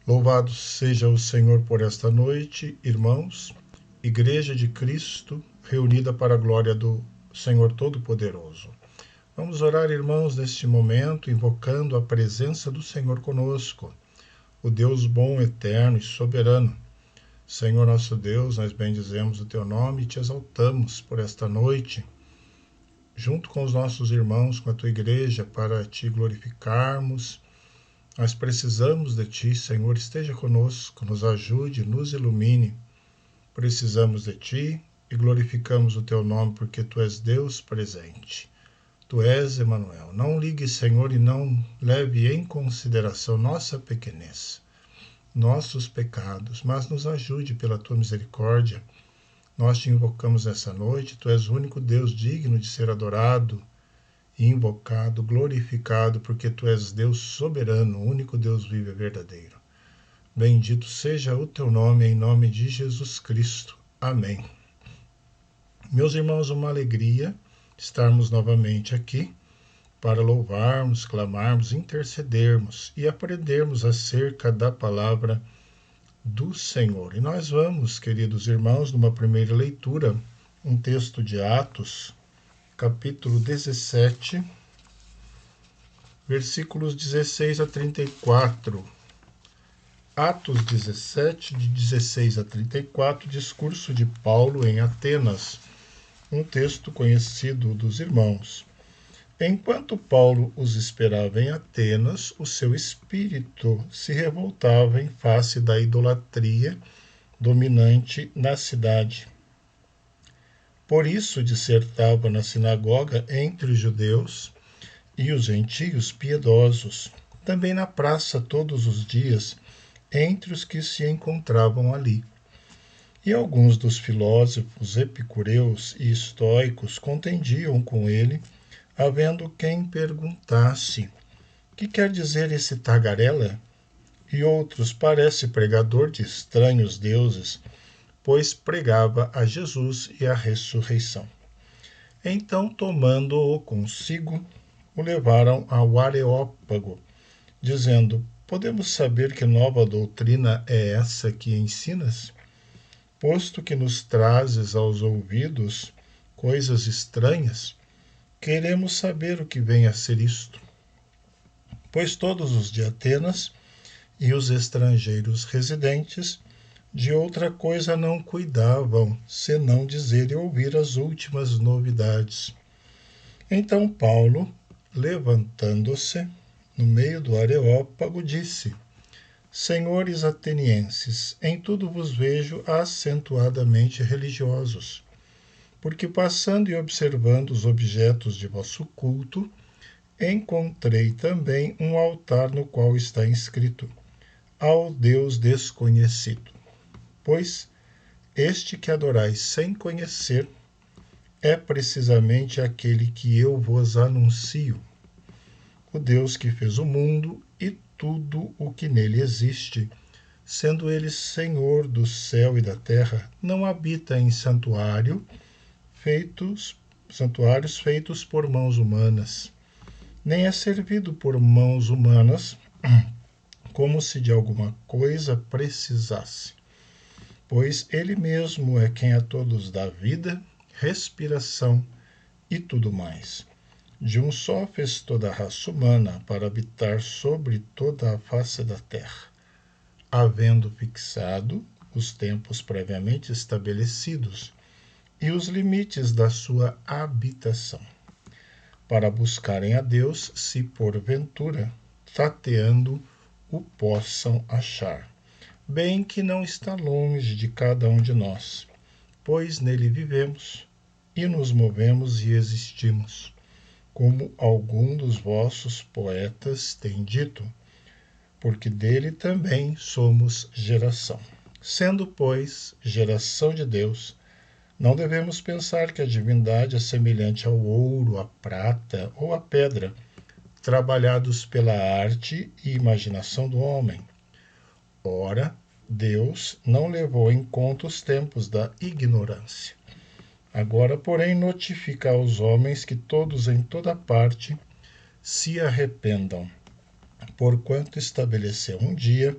Louvado seja o Senhor por esta noite, irmãos, Igreja de Cristo, reunida para a glória do Senhor Todo-Poderoso. Vamos orar, irmãos, neste momento, invocando a presença do Senhor conosco, o Deus bom, eterno e soberano. Senhor nosso Deus, nós bendizemos o Teu nome e Te exaltamos por esta noite, junto com os nossos irmãos, com a Tua Igreja, para Te glorificarmos. Nós precisamos de Ti, Senhor, esteja conosco, nos ajude, nos ilumine. Precisamos de Ti e glorificamos o Teu nome porque Tu és Deus presente. Tu és Emanuel. Não ligue, Senhor, e não leve em consideração nossa pequenez, nossos pecados, mas nos ajude pela Tua misericórdia. Nós Te invocamos essa noite, Tu és o único Deus digno de ser adorado, invocado, glorificado, porque Tu és Deus soberano, o único Deus vivo e verdadeiro. Bendito seja o Teu nome, em nome de Jesus Cristo. Amém. Meus irmãos, uma alegria estarmos novamente aqui para louvarmos, clamarmos, intercedermos e aprendermos acerca da palavra do Senhor. E nós vamos, queridos irmãos, numa primeira leitura, um texto de Atos, capítulo 17, versículos 16 a 34. Atos 17, de 16 a 34, discurso de Paulo em Atenas, um texto conhecido dos irmãos. Enquanto Paulo os esperava em Atenas, o seu espírito se revoltava em face da idolatria dominante na cidade. Por isso dissertava na sinagoga entre os judeus e os gentios piedosos, também na praça todos os dias, entre os que se encontravam ali. E alguns dos filósofos epicureus e estoicos contendiam com ele, havendo quem perguntasse: que quer dizer esse tagarela? E outros: parece pregador de estranhos deuses, pois pregava a Jesus e a ressurreição. Então, tomando-o consigo, o levaram ao Areópago, dizendo: podemos saber que nova doutrina é essa que ensinas? Posto que nos trazes aos ouvidos coisas estranhas, queremos saber o que vem a ser isto. Pois todos os de Atenas e os estrangeiros residentes de outra coisa não cuidavam, senão dizer e ouvir as últimas novidades. Então Paulo, levantando-se no meio do Areópago, disse: senhores atenienses, em tudo vos vejo acentuadamente religiosos, porque passando e observando os objetos de vosso culto, encontrei também um altar no qual está inscrito: ao Deus desconhecido. Pois este que adorais sem conhecer é precisamente aquele que eu vos anuncio, o Deus que fez o mundo e tudo o que nele existe, sendo ele Senhor do céu e da terra, não habita em santuários feitos por mãos humanas, nem é servido por mãos humanas, como se de alguma coisa precisasse, pois ele mesmo é quem a todos dá vida, respiração e tudo mais. De um só fez toda a raça humana para habitar sobre toda a face da terra, havendo fixado os tempos previamente estabelecidos e os limites da sua habitação, para buscarem a Deus, se porventura, tateando, o possam achar. Bem que não está longe de cada um de nós, pois nele vivemos e nos movemos e existimos, como algum dos vossos poetas tem dito, porque dele também somos geração. Sendo, pois, geração de Deus, não devemos pensar que a divindade é semelhante ao ouro, à prata ou à pedra, trabalhados pela arte e imaginação do homem. Ora, Deus não levou em conta os tempos da ignorância. Agora, porém, notifica aos homens que todos em toda parte se arrependam, porquanto estabeleceu um dia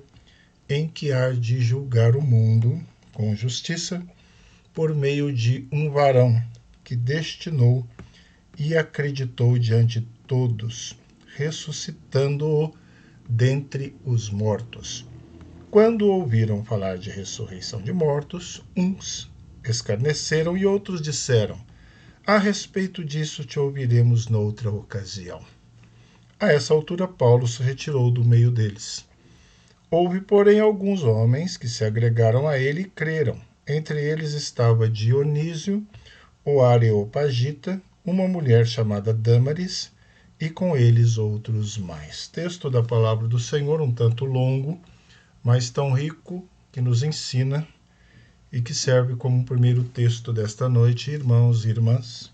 em que há de julgar o mundo com justiça por meio de um varão que destinou e acreditou diante de todos, ressuscitando-o dentre os mortos. Quando ouviram falar de ressurreição de mortos, uns escarneceram e outros disseram: a respeito disso te ouviremos noutra ocasião. A essa altura, Paulo se retirou do meio deles. Houve, porém, alguns homens que se agregaram a ele e creram. Entre eles estava Dionísio, o Areopagita, uma mulher chamada Dâmaris, e com eles outros mais. Texto da palavra do Senhor, um tanto longo, mas tão rico, que nos ensina e que serve como primeiro texto desta noite, irmãos e irmãs.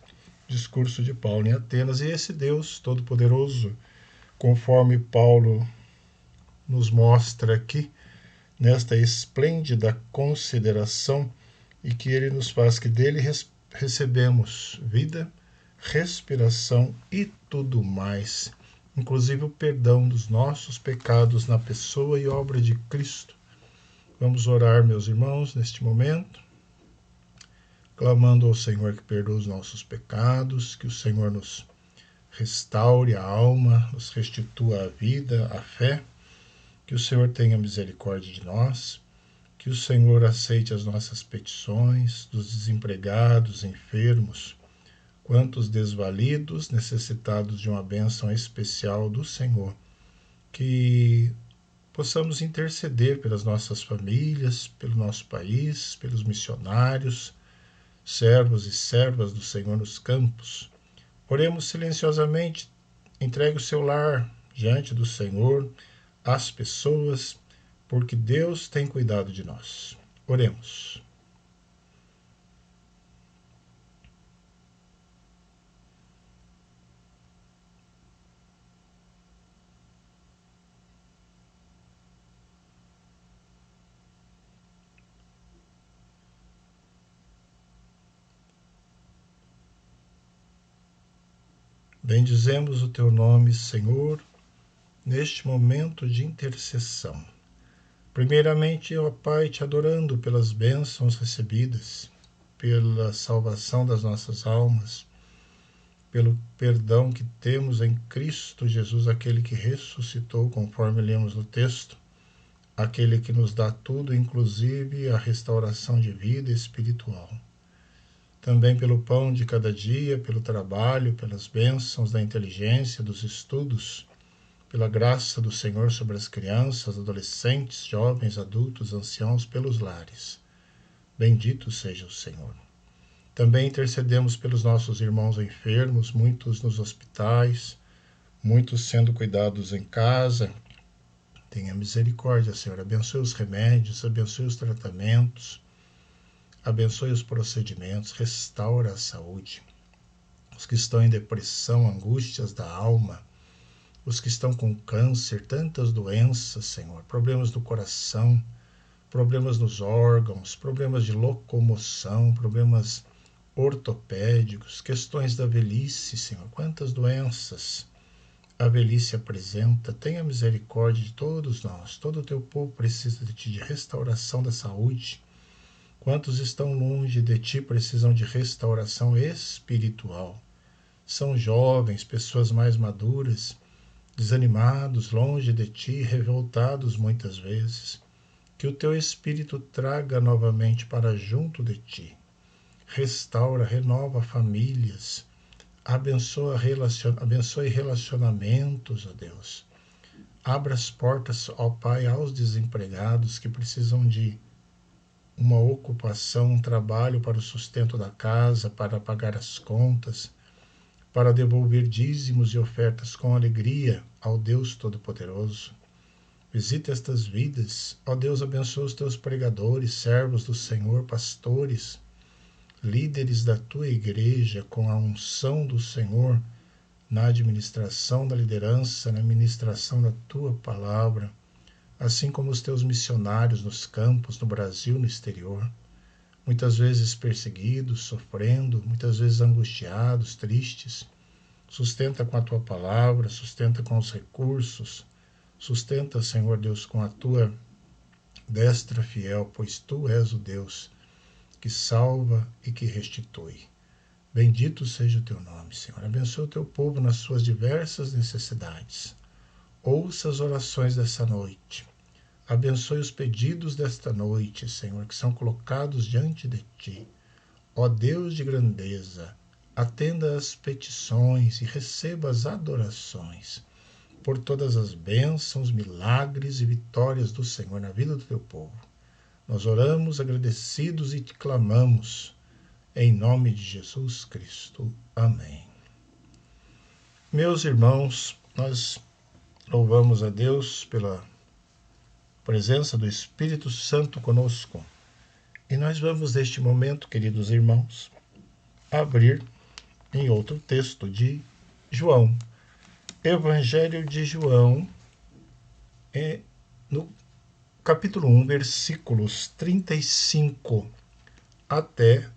Discurso de Paulo em Atenas. E esse Deus Todo-Poderoso, conforme Paulo nos mostra aqui, nesta esplêndida consideração, e que ele nos faz que dele recebemos vida, respiração e tudo mais, inclusive o perdão dos nossos pecados na pessoa e obra de Cristo. Vamos orar, meus irmãos, neste momento, clamando ao Senhor que perdoe os nossos pecados, que o Senhor nos restaure a alma, nos restitua a vida, a fé, que o Senhor tenha misericórdia de nós, que o Senhor aceite as nossas petições dos desempregados, enfermos, quantos desvalidos, necessitados de uma bênção especial do Senhor, que possamos interceder pelas nossas famílias, pelo nosso país, pelos missionários, servos e servas do Senhor nos campos. Oremos silenciosamente, entregue o seu lar diante do Senhor, as pessoas, porque Deus tem cuidado de nós. Oremos. Bendizemos o teu nome, Senhor, neste momento de intercessão. Primeiramente, ó Pai, te adorando pelas bênçãos recebidas, pela salvação das nossas almas, pelo perdão que temos em Cristo Jesus, aquele que ressuscitou, conforme lemos no texto, aquele que nos dá tudo, inclusive a restauração de vida espiritual. Também pelo pão de cada dia, pelo trabalho, pelas bênçãos da inteligência, dos estudos, pela graça do Senhor sobre as crianças, adolescentes, jovens, adultos, anciãos, pelos lares. Bendito seja o Senhor. Também intercedemos pelos nossos irmãos enfermos, muitos nos hospitais, muitos sendo cuidados em casa. Tenha misericórdia, Senhor. Abençoe os remédios, abençoe os tratamentos, abençoe os procedimentos, restaura a saúde. Os que estão em depressão, angústias da alma, os que estão com câncer, tantas doenças, Senhor, problemas do coração, problemas nos órgãos, problemas de locomoção, problemas ortopédicos, questões da velhice, Senhor, quantas doenças a velhice apresenta. Tenha misericórdia de todos nós, todo o teu povo precisa de ti, de restauração da saúde. Quantos estão longe de ti precisam de restauração espiritual. São jovens, pessoas mais maduras, desanimados, longe de ti, revoltados muitas vezes. Que o teu Espírito traga novamente para junto de ti. Restaura, renova famílias, abençoe relacionamentos, ó Deus. Abra as portas, ó Pai, aos desempregados que precisam de uma ocupação, um trabalho para o sustento da casa, para pagar as contas, para devolver dízimos e ofertas com alegria ao Deus Todo-Poderoso. Visita estas vidas, ó Deus, abençoa os teus pregadores, servos do Senhor, pastores, líderes da tua igreja, com a unção do Senhor na administração da liderança, na ministração da tua palavra, assim como os teus missionários nos campos, no Brasil, no exterior, muitas vezes perseguidos, sofrendo, muitas vezes angustiados, tristes. Sustenta com a tua palavra, sustenta com os recursos, sustenta, Senhor Deus, com a tua Destra fiel, pois tu és o Deus que salva e que restitui. Bendito seja o teu nome, Senhor. Abençoa o teu povo nas suas diversas necessidades. Ouça as orações dessa noite. Abençoe os pedidos desta noite, Senhor, que são colocados diante de ti. Ó Deus de grandeza, atenda as petições e receba as adorações por todas as bênçãos, milagres e vitórias do Senhor na vida do teu povo. Nós oramos agradecidos e te clamamos, em nome de Jesus Cristo. Amém. Meus irmãos, nós louvamos a Deus pela presença do Espírito Santo conosco. E nós vamos, neste momento, queridos irmãos, abrir em outro texto de João. Evangelho de João, no capítulo 1, versículos 35 até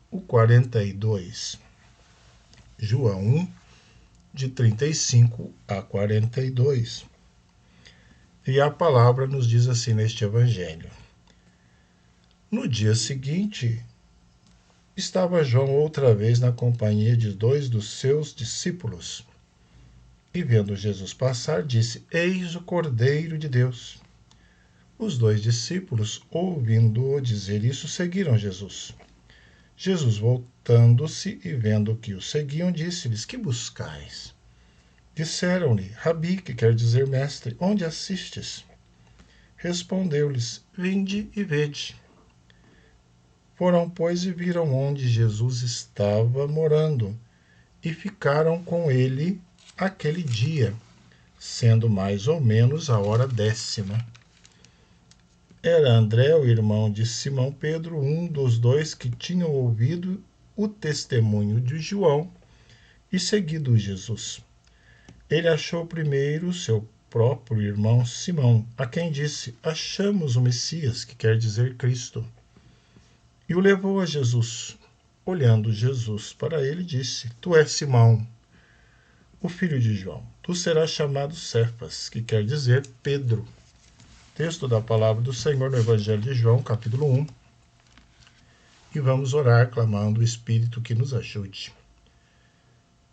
o 42. João 1, de 35 a 42. E a palavra nos diz assim neste evangelho. No dia seguinte, estava João outra vez na companhia de 2 dos seus discípulos. E vendo Jesus passar, disse: Eis o Cordeiro de Deus. Os 2 discípulos, ouvindo-o dizer isso, seguiram Jesus. Jesus, voltando-se e vendo que o seguiam, disse-lhes: Que buscais? Disseram-lhe: Rabi, que quer dizer mestre, onde assistes? Respondeu-lhes: Vinde e vede. Foram, pois, e viram onde Jesus estava morando, e ficaram com ele aquele dia, sendo mais ou menos a hora 10ª. Era André, o irmão de Simão Pedro, um dos 2 que tinham ouvido o testemunho de João e seguido Jesus. Ele achou primeiro seu próprio irmão Simão, a quem disse: Achamos o Messias, que quer dizer Cristo. E o levou a Jesus. Olhando Jesus para ele, disse: Tu és Simão, o filho de João. Tu serás chamado Cefas, que quer dizer Pedro. Texto da palavra do Senhor no Evangelho de João, capítulo 1. E vamos orar clamando o Espírito que nos ajude.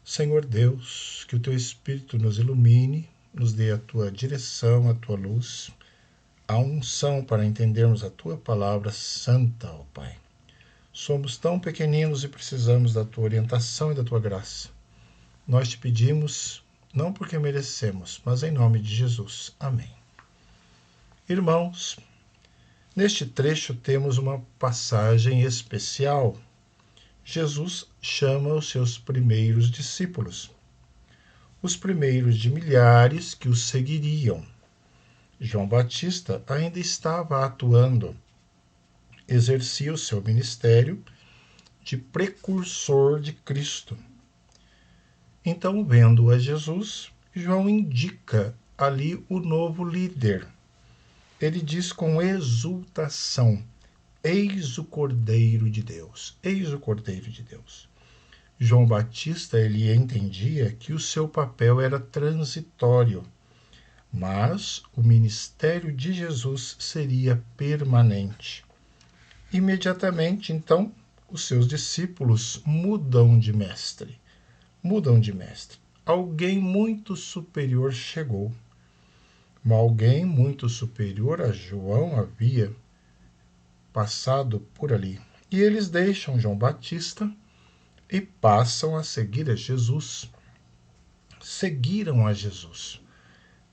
Senhor Deus, que o teu Espírito nos ilumine, nos dê a tua direção, a tua luz, a unção para entendermos a tua palavra santa, ó Pai. Somos tão pequeninos e precisamos da tua orientação e da tua graça. Nós te pedimos, não porque merecemos, mas em nome de Jesus. Amém. Irmãos, neste trecho temos uma passagem especial. Jesus chama os seus primeiros discípulos, os primeiros de milhares que o seguiriam. João Batista ainda estava atuando, exercia o seu ministério de precursor de Cristo. Então, vendo a Jesus, João indica ali o novo líder. Ele diz com exultação: Eis o Cordeiro de Deus, eis o Cordeiro de Deus. João Batista, ele entendia que o seu papel era transitório, mas o ministério de Jesus seria permanente. Imediatamente, então, os seus discípulos mudam de mestre. Alguém muito superior chegou. Alguém muito superior a João havia passado por ali. E eles deixam João Batista e passam a seguir a Jesus. Seguiram a Jesus.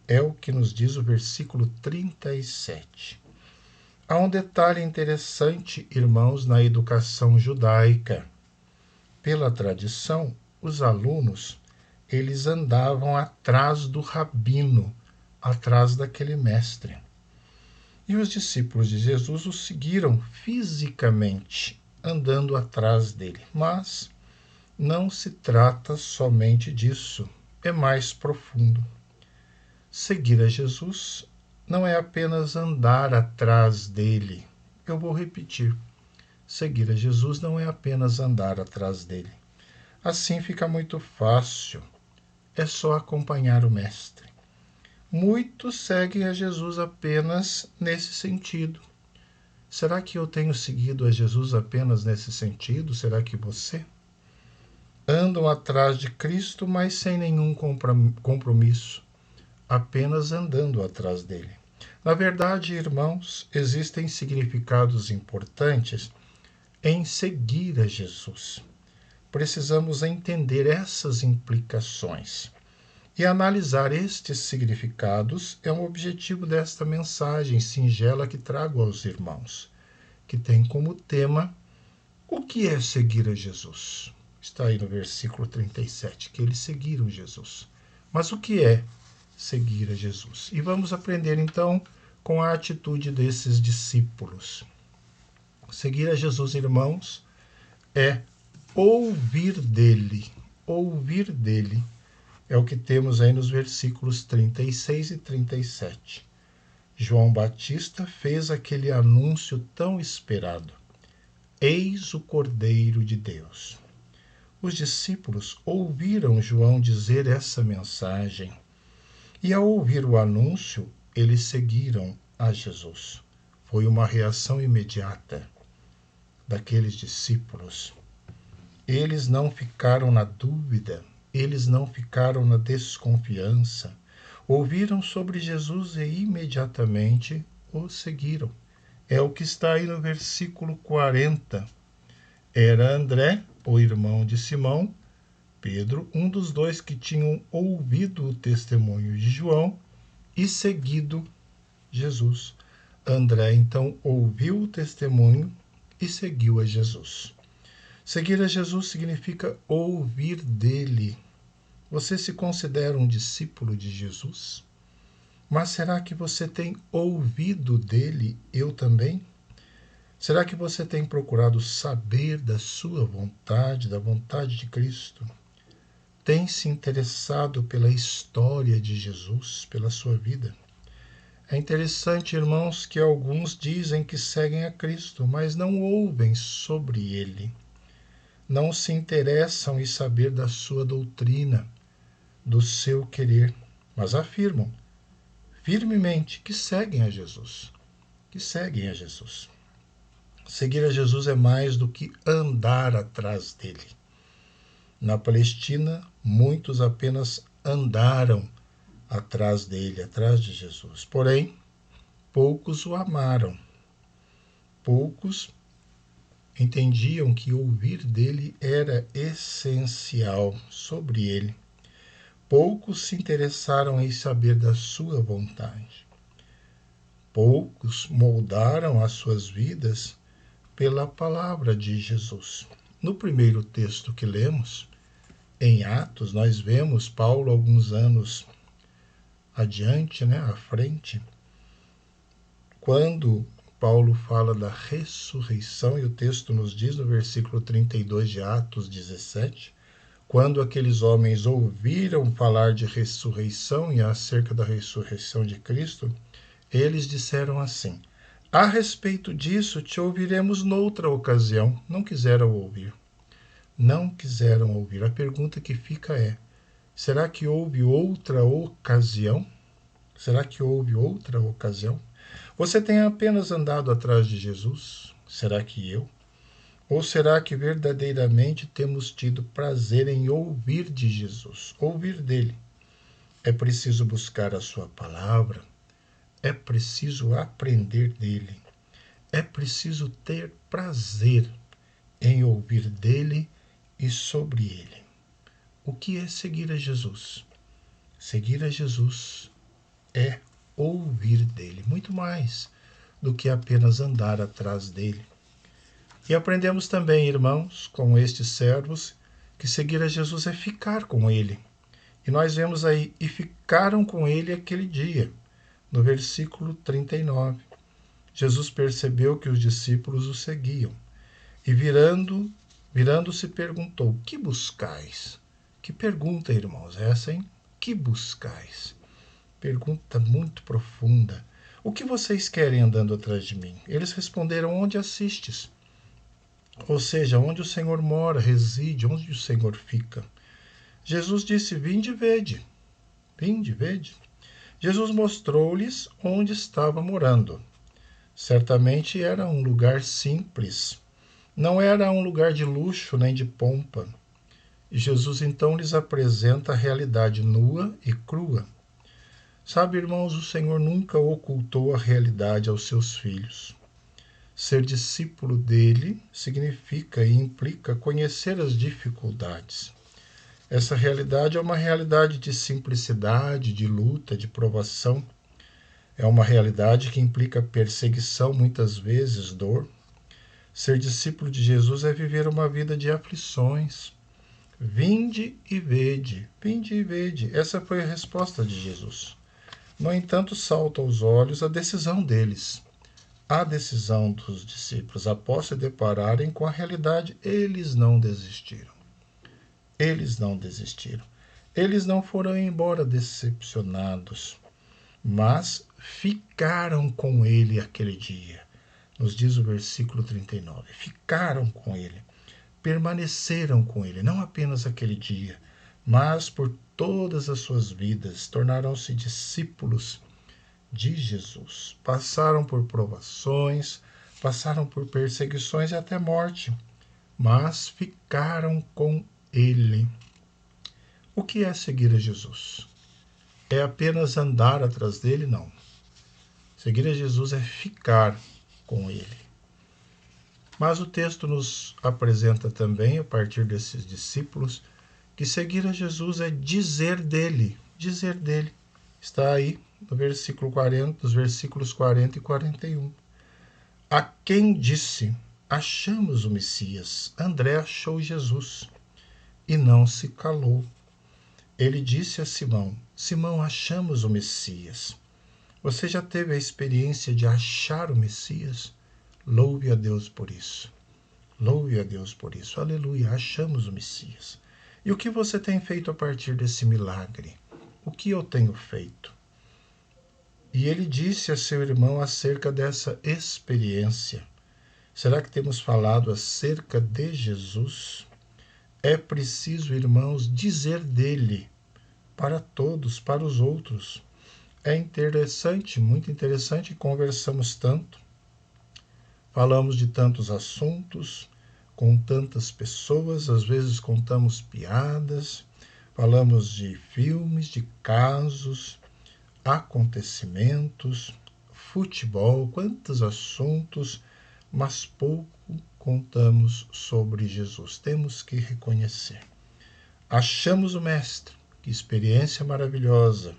É o que nos diz o versículo 37. Há um detalhe interessante, irmãos, na educação judaica. Pela tradição, os alunos, eles andavam atrás do rabino, atrás daquele mestre. E os discípulos de Jesus o seguiram fisicamente, andando atrás dele. Mas não se trata somente disso, é mais profundo. Seguir a Jesus não é apenas andar atrás dele. Eu vou repetir. Seguir a Jesus não é apenas andar atrás dele. Assim fica muito fácil. É só acompanhar o mestre. Muitos seguem a Jesus apenas nesse sentido. Será que eu tenho seguido a Jesus apenas nesse sentido? Será que você? Andam atrás de Cristo, mas sem nenhum compromisso, apenas andando atrás dele. Na verdade, irmãos, existem significados importantes em seguir a Jesus. Precisamos entender essas implicações. E analisar estes significados é um objetivo desta mensagem singela que trago aos irmãos, que tem como tema o que é seguir a Jesus. Está aí no versículo 37, que eles seguiram Jesus. Mas o que é seguir a Jesus? E vamos aprender então com a atitude desses discípulos. Seguir a Jesus, irmãos, é ouvir dele. Ouvir dele é o que temos aí nos versículos 36 e 37. João Batista fez aquele anúncio tão esperado: Eis o Cordeiro de Deus. Os discípulos ouviram João dizer essa mensagem e, ao ouvir o anúncio, eles seguiram a Jesus. Foi uma reação imediata daqueles discípulos. Eles não ficaram na dúvida, eles não ficaram na desconfiança. Ouviram sobre Jesus e imediatamente o seguiram. É o que está aí no versículo 40. Era André, o irmão de Simão, Pedro, um dos dois que tinham ouvido o testemunho de João e seguido Jesus. André, então, ouviu o testemunho e seguiu a Jesus. Seguir a Jesus significa ouvir dele. Você se considera um discípulo de Jesus? Mas será que você tem ouvido dele? Eu também? Será que você tem procurado saber da sua vontade, da vontade de Cristo? Tem se interessado pela história de Jesus, pela sua vida? É interessante, irmãos, que alguns dizem que seguem a Cristo, mas não ouvem sobre ele. Não se interessam em saber da sua doutrina, do seu querer, mas afirmam firmemente que seguem a Jesus. Que seguem a Jesus. Seguir a Jesus é mais do que andar atrás dele. Na Palestina, muitos apenas andaram atrás dele, atrás de Jesus. Porém, poucos o amaram. Poucos entendiam que ouvir dele era essencial sobre ele. Poucos se interessaram em saber da sua vontade. Poucos moldaram as suas vidas pela palavra de Jesus. No primeiro texto que lemos, em Atos, nós vemos Paulo alguns anos adiante, à frente, quando Paulo fala da ressurreição, e o texto nos diz no versículo 32 de Atos 17, quando aqueles homens ouviram falar de ressurreição e acerca da ressurreição de Cristo, eles disseram assim: a respeito disso te ouviremos noutra ocasião. Não quiseram ouvir. Não quiseram ouvir. A pergunta que fica é: será que houve outra ocasião? Será que houve outra ocasião? Você tem apenas andado atrás de Jesus? Será que eu? Ou será que verdadeiramente temos tido prazer em ouvir de Jesus, ouvir dele? É preciso buscar a sua palavra, é preciso aprender dele, é preciso ter prazer em ouvir dele e sobre ele. O que é seguir a Jesus? Seguir a Jesus é ouvir dele, muito mais do que apenas andar atrás dele. E aprendemos também, irmãos, com estes servos, que seguir a Jesus é ficar com ele. E nós vemos aí, e ficaram com ele aquele dia, no versículo 39. Jesus percebeu que os discípulos o seguiam, e virando-se perguntou: que buscais? Que pergunta, irmãos, essa, hein? Que buscais? Pergunta muito profunda. O que vocês querem andando atrás de mim? Eles responderam: onde assistes? Ou seja, onde o Senhor mora, reside, onde o Senhor fica. Jesus disse: vinde e vede. Vinde, vede. Jesus mostrou-lhes onde estava morando. Certamente era um lugar simples, não era um lugar de luxo nem de pompa. E Jesus então lhes apresenta a realidade nua e crua. Sabe, irmãos, o Senhor nunca ocultou a realidade aos seus filhos. Ser discípulo dele significa e implica conhecer as dificuldades. Essa realidade é uma realidade de simplicidade, de luta, de provação. É uma realidade que implica perseguição, muitas vezes dor. Ser discípulo de Jesus é viver uma vida de aflições. Vinde e vede, vinde e vede. Essa foi a resposta de Jesus. No entanto, salta aos olhos a decisão deles. A decisão dos discípulos, após se depararem com a realidade, eles não desistiram. Eles não desistiram. Eles não foram embora decepcionados, mas ficaram com ele aquele dia. Nos diz o versículo 39. Ficaram com ele, permaneceram com ele, não apenas aquele dia, mas por todas as suas vidas, tornaram-se discípulos de Jesus. Passaram por provações, passaram por perseguições e até morte, mas ficaram com ele. O que é seguir a Jesus? É apenas andar atrás dele? Não. Seguir a Jesus é ficar com ele. Mas o texto nos apresenta também, a partir desses discípulos, que seguir a Jesus é dizer dele. Dizer dele. Está aí no versículo 40, nos versículos 40 e 41. A quem disse, achamos o Messias. André achou Jesus e não se calou. Ele disse a Simão, Simão, achamos o Messias. Você já teve a experiência de achar o Messias? Louve a Deus por isso. Louve a Deus por isso. Aleluia, achamos o Messias. E o que você tem feito a partir desse milagre? O que eu tenho feito? E ele disse a seu irmão acerca dessa experiência. Será que temos falado acerca de Jesus? É preciso, irmãos, dizer dele para todos, para os outros. É interessante, muito interessante, conversamos tanto, falamos de tantos assuntos, com tantas pessoas, às vezes contamos piadas, falamos de filmes, de casos, acontecimentos, futebol, quantos assuntos, mas pouco contamos sobre Jesus. Temos que reconhecer. Achamos o Mestre, que experiência maravilhosa,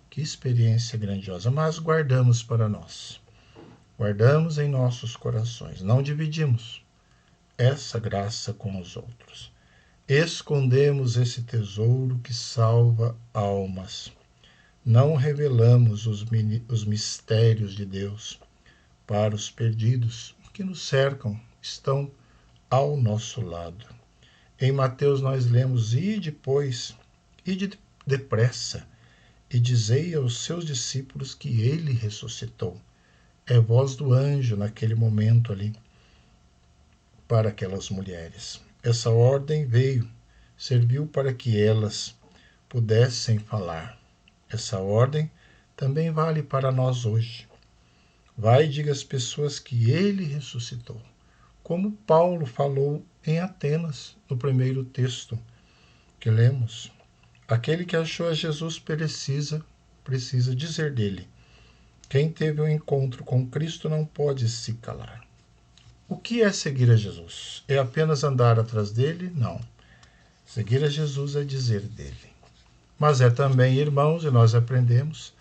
que experiência grandiosa, mas guardamos para nós. Guardamos em nossos corações, não dividimos essa graça com os outros. Escondemos esse tesouro que salva almas. Não revelamos os mistérios de Deus para os perdidos que nos cercam, estão ao nosso lado. Em Mateus nós lemos, ide depressa, e dizei aos seus discípulos que ele ressuscitou. É voz do anjo naquele momento ali, para aquelas mulheres. Essa ordem serviu para que elas pudessem falar. Essa ordem também vale para nós hoje. Vai e diga às pessoas que ele ressuscitou. Como Paulo falou em Atenas, no primeiro texto que lemos. Aquele que achou a Jesus precisa dizer dele. Quem teve um encontro com Cristo não pode se calar. O que é seguir a Jesus? É apenas andar atrás dele? Não. Seguir a Jesus é dizer dele. Mas é também, irmãos, e nós aprendemos,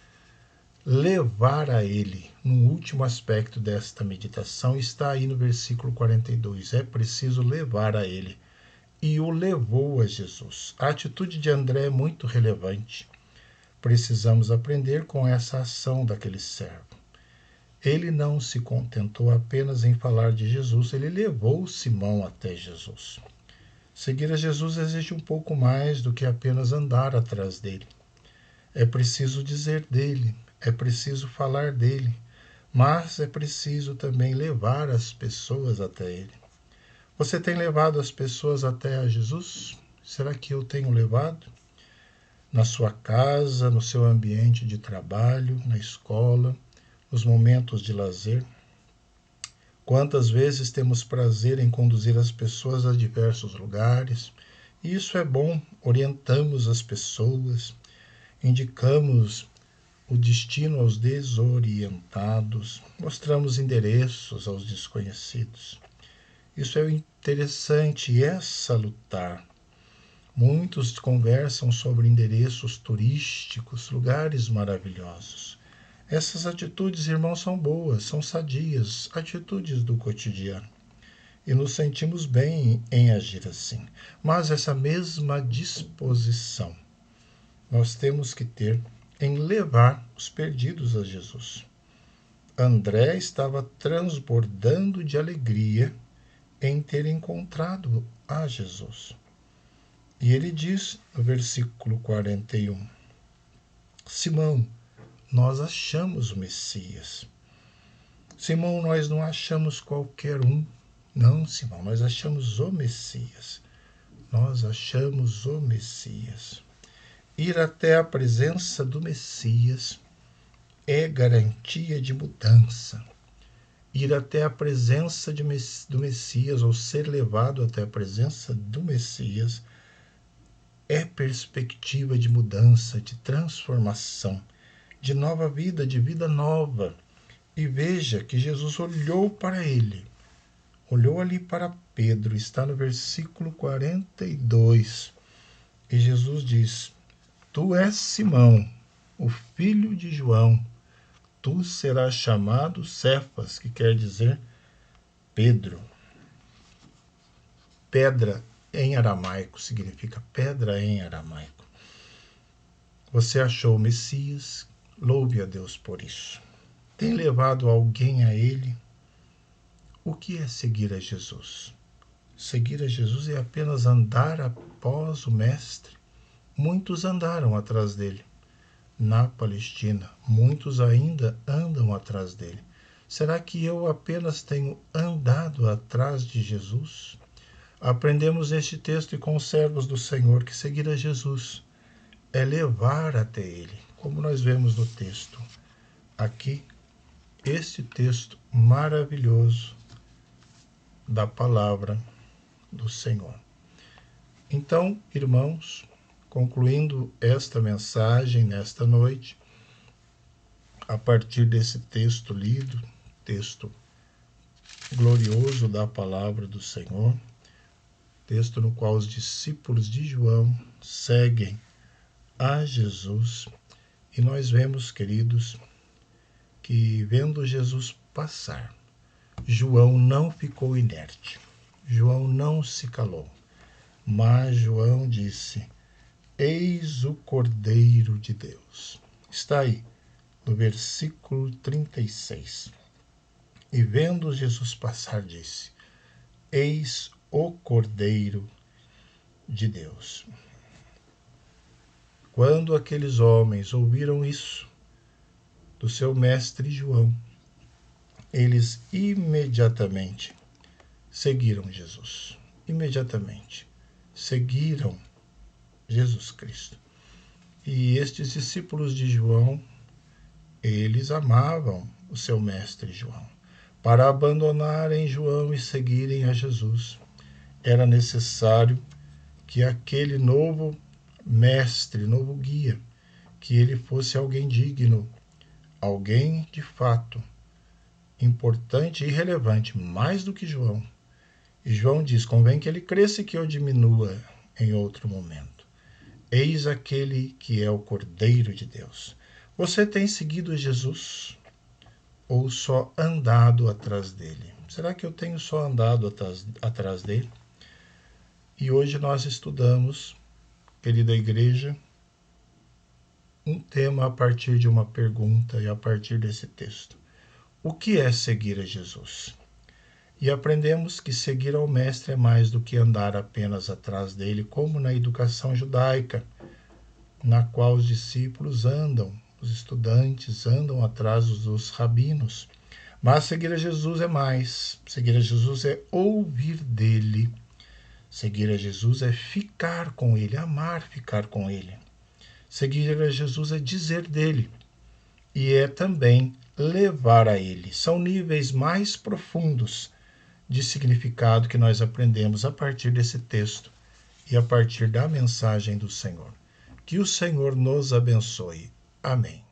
levar a ele. No último aspecto desta meditação está aí no versículo 42. É preciso levar a ele. E o levou a Jesus. A atitude de André é muito relevante. Precisamos aprender com essa ação daquele servo. Ele não se contentou apenas em falar de Jesus, ele levou Simão até Jesus. Seguir a Jesus exige um pouco mais do que apenas andar atrás dele. É preciso dizer dele, é preciso falar dele, mas é preciso também levar as pessoas até ele. Você tem levado as pessoas até a Jesus? Será que eu tenho levado? na sua casa, no seu ambiente de trabalho, na escola, nos momentos de lazer. Quantas vezes temos prazer em conduzir as pessoas a diversos lugares, e isso é bom, orientamos as pessoas, indicamos o destino aos desorientados, mostramos endereços aos desconhecidos. Isso é interessante e é salutar. Muitos conversam sobre endereços turísticos, lugares maravilhosos. Essas atitudes, irmãos, são boas, são sadias, atitudes do cotidiano. E nos sentimos bem em agir assim. Mas essa mesma disposição nós temos que ter em levar os perdidos a Jesus. André estava transbordando de alegria em ter encontrado a Jesus. E ele diz no versículo 41, Simão, nós achamos o Messias. Simão, nós não achamos qualquer um. Não, Simão, nós achamos o Messias. Nós achamos o Messias. Ir até a presença do Messias é garantia de mudança. Ir até a presença do Messias, ou ser levado até a presença do Messias, é perspectiva de mudança, de transformação, de nova vida, de vida nova. E veja que Jesus olhou para ele, olhou ali para Pedro, está no versículo 42, e Jesus diz, tu és Simão, o filho de João, tu serás chamado Cefas, que quer dizer Pedro. Pedra em aramaico significa pedra em aramaico. Você achou o Messias, louve a Deus por isso. Tem levado alguém a ele? O que é seguir a Jesus? Seguir a Jesus é apenas andar após o Mestre. Muitos andaram atrás dele. Na Palestina, muitos ainda andam atrás dele. Será que eu apenas tenho andado atrás de Jesus? Aprendemos neste texto e com os servos do Senhor que seguir a Jesus é levar até ele, como nós vemos no texto. Aqui, este texto maravilhoso da palavra do Senhor. Então, irmãos, concluindo esta mensagem nesta noite, a partir desse texto lido, texto glorioso da palavra do Senhor, texto no qual os discípulos de João seguem a Jesus, e nós vemos, queridos, que vendo Jesus passar, João não ficou inerte, João não se calou, mas João disse, eis o Cordeiro de Deus. Está aí, no versículo 36. E vendo Jesus passar, disse, eis o Cordeiro de Deus. Quando aqueles homens ouviram isso do seu mestre João, eles imediatamente seguiram Jesus. Imediatamente seguiram Jesus Cristo. E estes discípulos de João, eles amavam o seu mestre João. Para abandonarem João e seguirem a Jesus, era necessário que aquele novo mestre, novo guia, que ele fosse alguém digno, alguém de fato importante e relevante, mais do que João. E João diz, convém que ele cresça e que eu diminua em outro momento. Eis aquele que é o Cordeiro de Deus. Você tem seguido Jesus ou só andado atrás dele? Será que eu tenho só andado atrás dele? E hoje nós estudamos, querida igreja, um tema a partir de uma pergunta e a partir desse texto. O que é seguir a Jesus? E aprendemos que seguir ao Mestre é mais do que andar apenas atrás dele, como na educação judaica, na qual os discípulos andam, os estudantes andam atrás dos rabinos. Mas seguir a Jesus é mais. Seguir a Jesus é ouvir dele. Seguir a Jesus é ficar com ele, amar ficar com ele. Seguir a Jesus é dizer dele e é também levar a ele. São níveis mais profundos de significado que nós aprendemos a partir desse texto e a partir da mensagem do Senhor. Que o Senhor nos abençoe. Amém.